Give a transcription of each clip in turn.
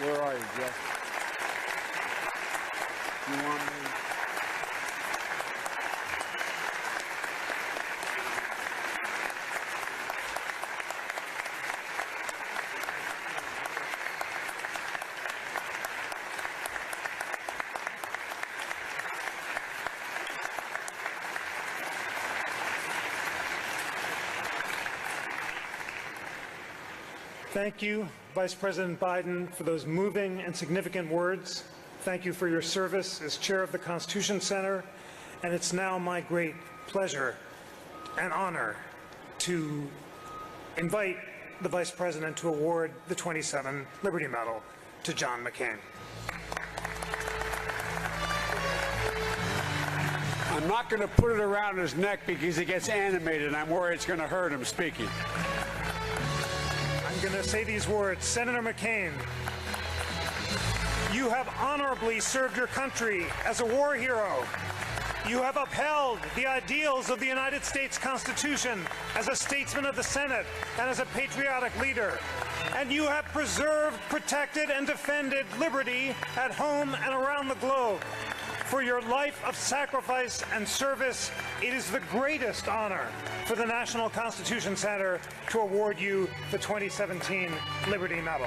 Where are you, Jeff? You want me? Thank you, Vice President Biden, for those moving and significant words. Thank you for your service as chair of the Constitution Center, and it's now my great pleasure and honor to invite the Vice President to award the 27 Liberty Medal to John McCain. I'm not going to put it around his neck because he gets animated, and I'm worried it's going to hurt him speaking. I'm going to say these words. Senator McCain, you have honorably served your country as a war hero. You have upheld the ideals of the United States Constitution as a statesman of the Senate and as a patriotic leader. And you have preserved, protected, and defended liberty at home and around the globe. For your life of sacrifice and service, it is the greatest honor for the National Constitution Center to award you the 2017 Liberty Medal.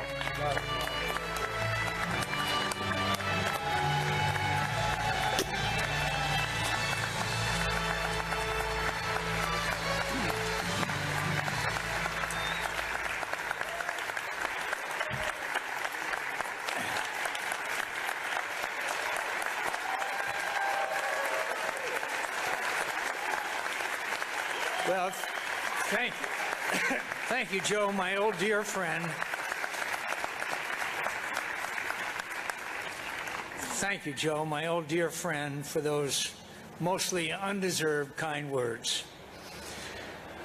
Well, thank you, Joe, my old dear friend. Thank you, Joe, my old dear friend, for those mostly undeserved kind words.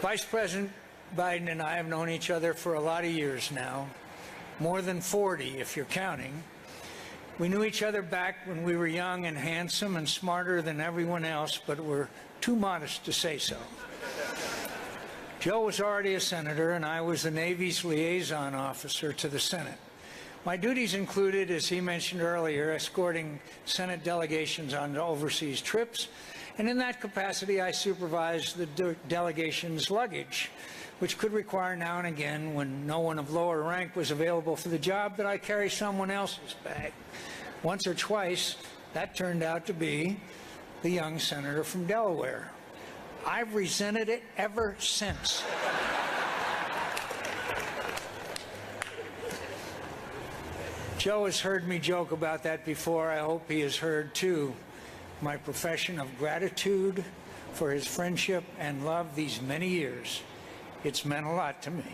Vice President Biden and I have known each other for a lot of years now, more than 40 if you're counting. We knew each other back when we were young and handsome and smarter than everyone else, but were too modest to say so. Joe was already a senator, and I was the Navy's liaison officer to the Senate. My duties included, as he mentioned earlier, escorting Senate delegations on overseas trips, and in that capacity I supervised the delegation's luggage, which could require now and again, when no one of lower rank was available for the job, that I carry someone else's bag. Once or twice, that turned out to be the young senator from Delaware. I've resented it ever since. Joe has heard me joke about that before. I hope he has heard, too, my profession of gratitude for his friendship and love these many years. It's meant a lot to me.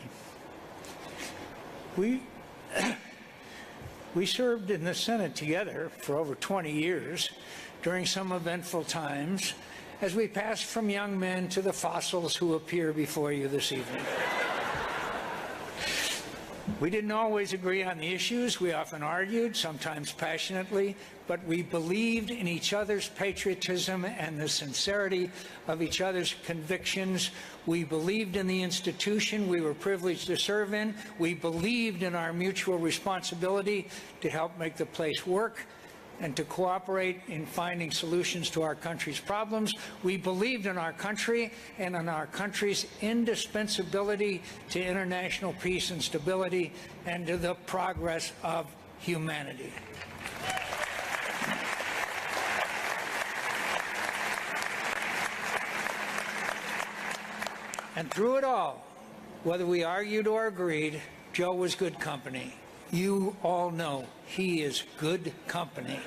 We served in the Senate together for over 20 years during some eventful times, as we passed from young men to the fossils who appear before you this evening. We didn't always agree on the issues. We often argued, sometimes passionately, but we believed in each other's patriotism and the sincerity of each other's convictions. We believed in the institution we were privileged to serve in. We believed in our mutual responsibility to help make the place work and to cooperate in finding solutions to our country's problems. We believed in our country and in our country's indispensability to international peace and stability and to the progress of humanity. And through it all, whether we argued or agreed, Joe was good company. You all know he is good company.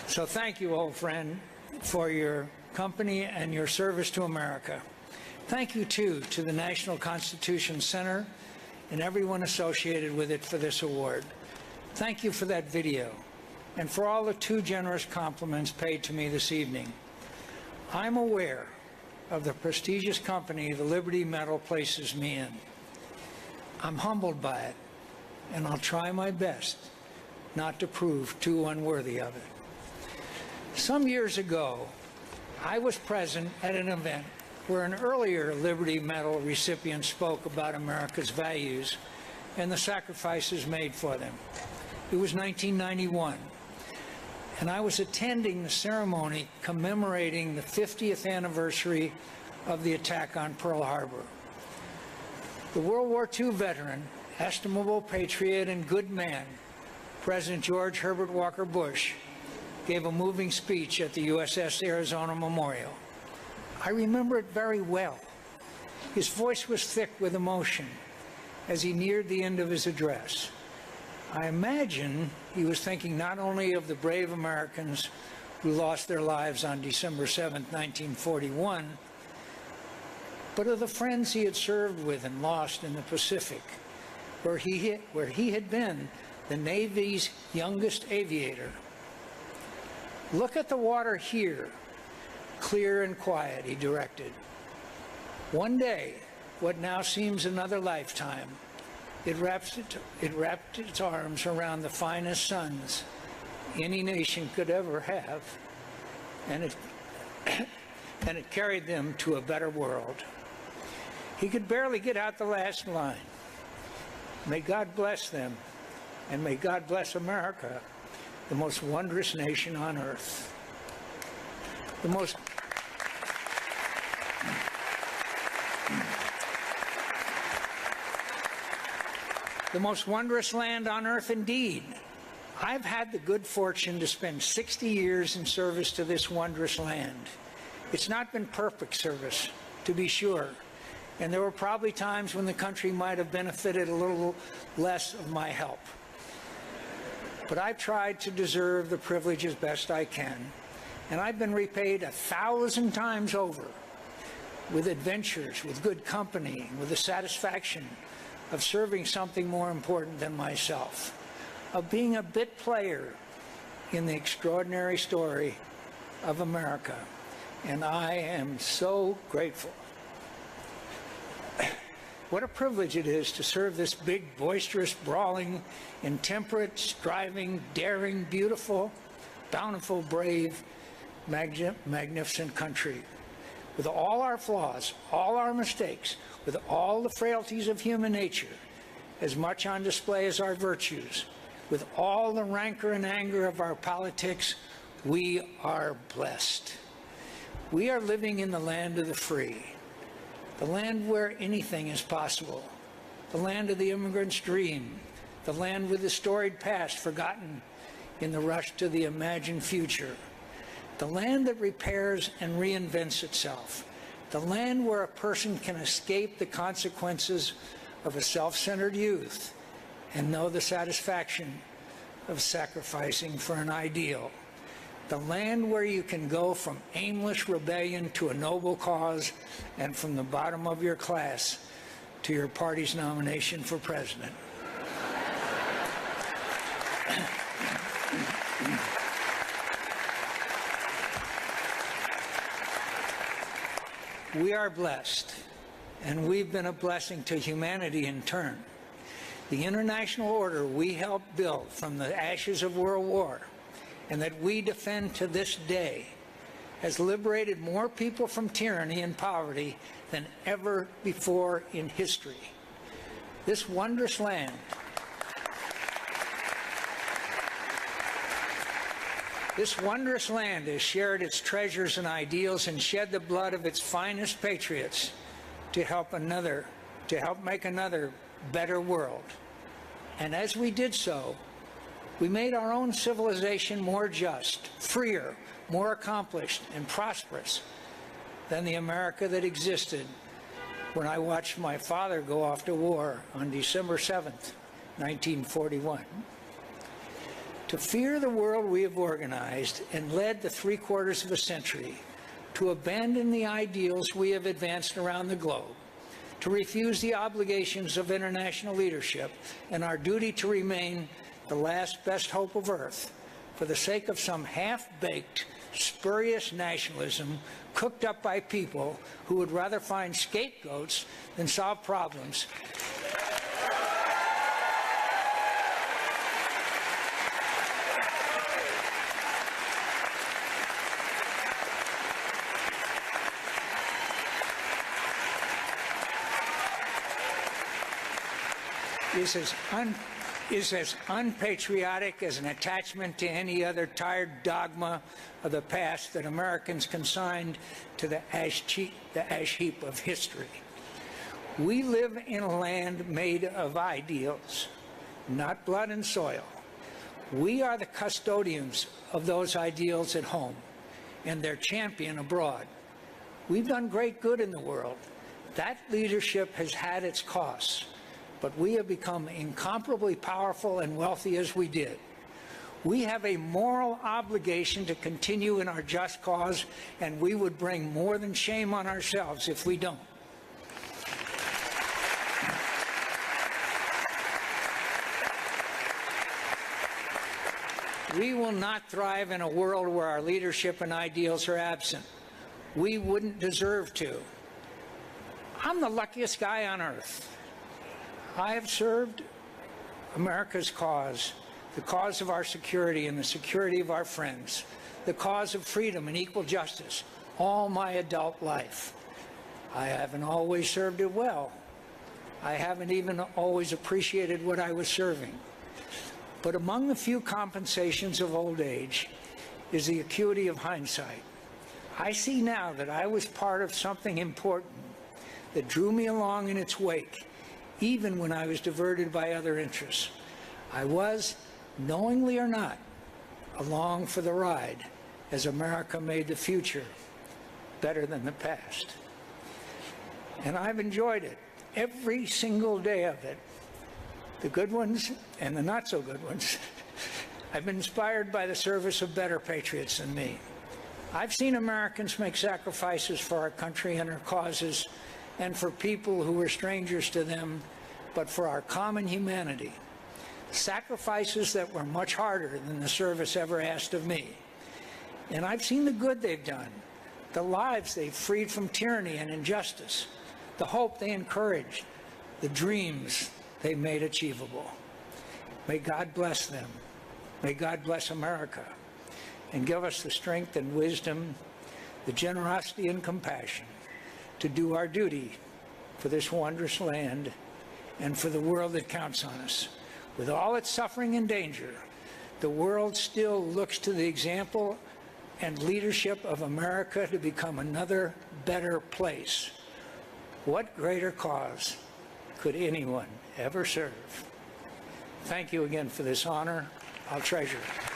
So thank you, old friend, for your company and your service to America. Thank you, too, to the National Constitution Center and everyone associated with it for this award. Thank you for that video and for all the too generous compliments paid to me this evening. I'm aware of the prestigious company the Liberty Medal places me in. I'm humbled by it, and I'll try my best not to prove too unworthy of it. Some years ago, I was present at an event where an earlier Liberty Medal recipient spoke about America's values and the sacrifices made for them. It was 1991, and I was attending the ceremony commemorating the 50th anniversary of the attack on Pearl Harbor. The World War II veteran, estimable patriot and good man, President George Herbert Walker Bush, gave a moving speech at the USS Arizona Memorial. I remember it very well. His voice was thick with emotion as he neared the end of his address. I imagine he was thinking not only of the brave Americans who lost their lives on December 7, 1941, but of the friends he had served with and lost in the Pacific, where he had been the Navy's youngest aviator. "Look at the water here, clear and quiet," he directed. "One day, what now seems another lifetime, it wrapped its arms around the finest sons any nation could ever have, and it carried them to a better world." He could barely get out the last line. May God bless them, and may God bless America, the most wondrous nation on earth. The most wondrous land on earth indeed. I've had the good fortune to spend 60 years in service to this wondrous land. It's not been perfect service, to be sure, and there were probably times when the country might have benefited a little less of my help. But I've tried to deserve the privilege as best I can, and I've been repaid 1,000 times over with adventures, with good company, with the satisfaction of serving something more important than myself, of being a bit player in the extraordinary story of America, and I am so grateful. What a privilege it is to serve this big, boisterous, brawling, intemperate, striving, daring, beautiful, bountiful, brave, magnificent country. With all our flaws, all our mistakes, with all the frailties of human nature, as much on display as our virtues, with all the rancor and anger of our politics, we are blessed. We are living in the land of the free, the land where anything is possible, the land of the immigrant's dream, the land with the storied past forgotten in the rush to the imagined future, the land that repairs and reinvents itself, the land where a person can escape the consequences of a self-centered youth and know the satisfaction of sacrificing for an ideal, the land where you can go from aimless rebellion to a noble cause and from the bottom of your class to your party's nomination for president. We are blessed, and we've been a blessing to humanity in turn. The international order we helped build from the ashes of World War and that we defend to this day has liberated more people from tyranny and poverty than ever before in history. This wondrous land has shared its treasures and ideals and shed the blood of its finest patriots to help make another better world. And as we did so, we made our own civilization more just, freer, more accomplished, and prosperous than the America that existed when I watched my father go off to war on December 7th, 1941. To fear the world we have organized and led the 3/4 of a century, to abandon the ideals we have advanced around the globe, to refuse the obligations of international leadership and our duty to remain the last best hope of earth for the sake of some half-baked, spurious nationalism cooked up by people who would rather find scapegoats than solve problems. is as unpatriotic as an attachment to any other tired dogma of the past that Americans consigned to the ash heap of history. We live in a land made of ideals, not blood and soil. We are the custodians of those ideals at home and their champion abroad. We've done great good in the world. That leadership has had its costs, but we have become incomparably powerful and wealthy as we did. We have a moral obligation to continue in our just cause, and we would bring more than shame on ourselves if we don't. We will not thrive in a world where our leadership and ideals are absent. We wouldn't deserve to. I'm the luckiest guy on earth. I have served America's cause, the cause of our security and the security of our friends, the cause of freedom and equal justice, all my adult life. I haven't always served it well. I haven't even always appreciated what I was serving. But among the few compensations of old age is the acuity of hindsight. I see now that I was part of something important that drew me along in its wake, even when I was diverted by other interests. I was, knowingly or not, along for the ride as America made the future better than the past. And I've enjoyed it, every single day of it. The good ones and the not so good ones. I've been inspired by the service of better patriots than me. I've seen Americans make sacrifices for our country and our causes, and for people who were strangers to them, but for our common humanity. Sacrifices that were much harder than the service ever asked of me. And I've seen the good they've done, the lives they've freed from tyranny and injustice, the hope they encouraged, the dreams they made achievable. May God bless them. May God bless America, and give us the strength and wisdom, the generosity and compassion to do our duty for this wondrous land and for the world that counts on us. With all its suffering and danger, the world still looks to the example and leadership of America to become another better place. What greater cause could anyone ever serve? Thank you again for this honor. I'll treasure it.